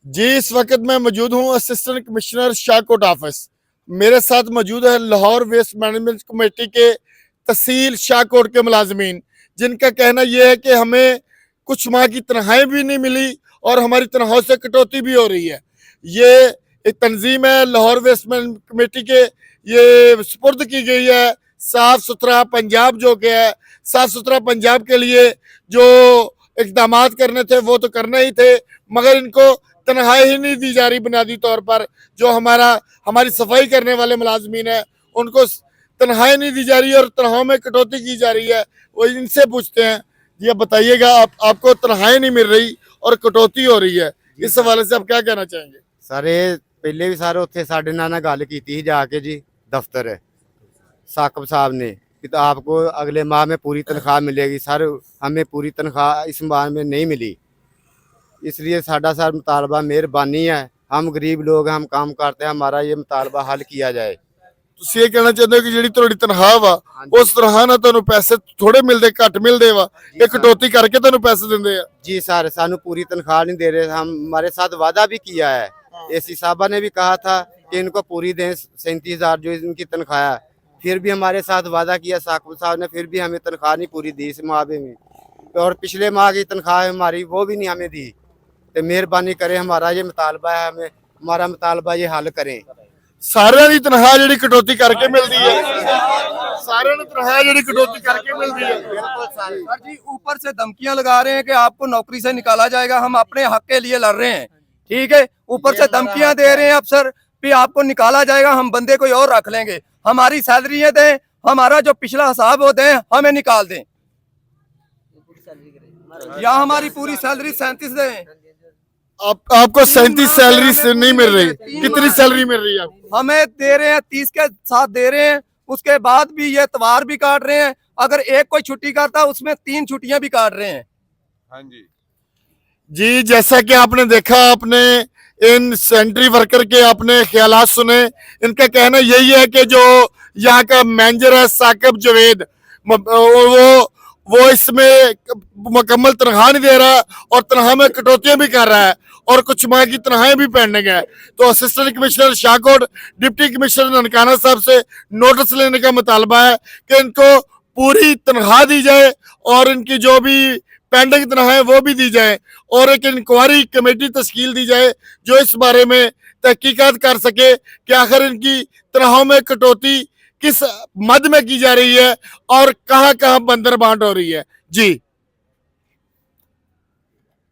जी, इस वक्त मैं मौजूद हूँ असिस्टेंट कमिश्नर शाहकोट ऑफिस। मेरे साथ मौजूद है लाहौर वेस्ट मैनेजमेंट कमेटी के तहसील शाहकोट के मुलाजमीन, जिनका कहना यह है कि हमें कुछ माह की तनख्वाहें भी नहीं मिली और हमारी तनख्वाहों से कटौती भी हो रही है। ये एक तंजीम है लाहौर वेस्ट मैनेजमेंट कमेटी के, ये सुपुर्द की गई है। साफ सुथरा पंजाब जो कि है, साफ सुथरा पंजाब के लिए जो इकदाम करने थे वो तो करने ही थे, मगर इनको तनख्वाही ही नहीं दी जा रही बुनियादी तौर पर। जो हमारी सफाई करने वाले मुलाजमीन है उनको तनख्वाही नहीं दी जा रही है और तनख्वाहों में कटौती की जा रही है। वो इनसे पूछते हैं, जी आप बताइएगा, आपको तनख्वाही नहीं मिल रही और कटौती हो रही है, इस हवाले से आप क्या कहना चाहेंगे? सारे पहले भी सारे उत्थे साढ़े नाल गल की जाके जी दफ्तर साकब साहब ने कि तो आपको अगले माह में पूरी तनख्वाह मिलेगी। सर हमें पूरी तनख्वाह इस माह में नहीं मिली, इसलिए साडा सर मुतालबा मेहरबानी है, हम गरीब लोग हैं, हम काम करते हैं, हमारा ये मुतालबा हल किया जाए। ਤੁਸੀਂ ਇਹ ਕਹਿਣਾ ਚਾਹੁੰਦੇ ਹੋ ਕਿ ਜਿਹੜੀ ਤੁਹਾਡੀ ਤਨਖਾਹ ਵਾ ਉਸ ਤਨਖਾਹ ਨਾਲ ਤੁਹਾਨੂੰ ਪੈਸੇ ਥੋੜੇ ਮਿਲਦੇ, ਘੱਟ ਮਿਲਦੇ ਵਾ, ਇਹ ਕਟੌਤੀ ਕਰਕੇ ਤੁਹਾਨੂੰ ਪੈਸੇ ਦਿੰਦੇ ਆ? जी सर सानू पूरी तनख्वाह नहीं दे रहे, हम हमारे साथ वादा भी किया है। एसी साहबा ने भी कहा था कि इनको पूरी दें 37,000 जो इनकी तनख्वाह है, फिर भी हमारे साथ वादा किया साकब साहब ने, फिर भी हमें तनख्वाह नहीं पूरी दी इस माह में। और पिछले माह की तनख्वाह हमारी वो भी नहीं हमें दी। तो मेहरबानी करें, हमारा ये मुतालबा है, हमें हमारा मुतालबा ये हल करें। ਸਾਰਿਆਂ ਦੀ ਤਨਖਾਹ ਜਿਹੜੀ ਕਟੌਤੀ ਕਰਕੇ ਮਿਲਦੀ ਹੈ, सारे ने तनख्वाह ਜਿਹੜੀ कटौती करके मिलती है। सर जी ऊपर से धमकियां लगा रहे हैं कि आपको नौकरी से निकाला जाएगा, हम अपने हक के लिए लड़ रहे हैं, ठीक है। ऊपर से धमकियां दे रहे हैं अफसर भी आपको निकाला जाएगा, हम बंदे कोई और रख लेंगे, हमारी सैलरी दें, हमारा जो पिछला हिसाब हो दें, हमें निकाल दें, या हमारी पूरी सैलरी 37 दें। आपको 37 सैलरी से नहीं मिल रही, कितनी सैलरी मिल रही है आपको? हमें दे रहे हैं 30 के साथ दे रहे हैं, उसके बाद भी ये इतवार भी काट रहे हैं, अगर एक कोई छुट्टी करता उसमें 3 छुट्टियां भी काट रहे हैं। हाँ जी जी, जैसा कि आपने देखा, आपने इन सेंट्री वर्कर के आपने ख्यालात सुने। इनका कहना यही है कि जो यहाँ का मैनेजर है साकिब जवेद, वो इसमें मुकम्मल तनख्वाह नहीं दे रहा और तनख्वाह में कटौतियां भी कर रहा है और कुछ माह की तनख्वाहें भी पेंडिंग है। तो assistant commissioner Shahkot deputy commissioner Nankana साहब से नोटिस लेने का मुतालबा है कि इनको पूरी तनख्वाह दी जाए और इनकी जो भी पेंडिंग तनख्वाह है वो भी दी जाए और एक इंक्वायरी कमेटी तश्कील दी जाए जो इस बारे में तहकीकात कर सके कि आखिर इनकी तनख्वाहों में कटौती किस मद में की जा रही है और कहाँ कहाँ बंदरबांट हो रही है। जी।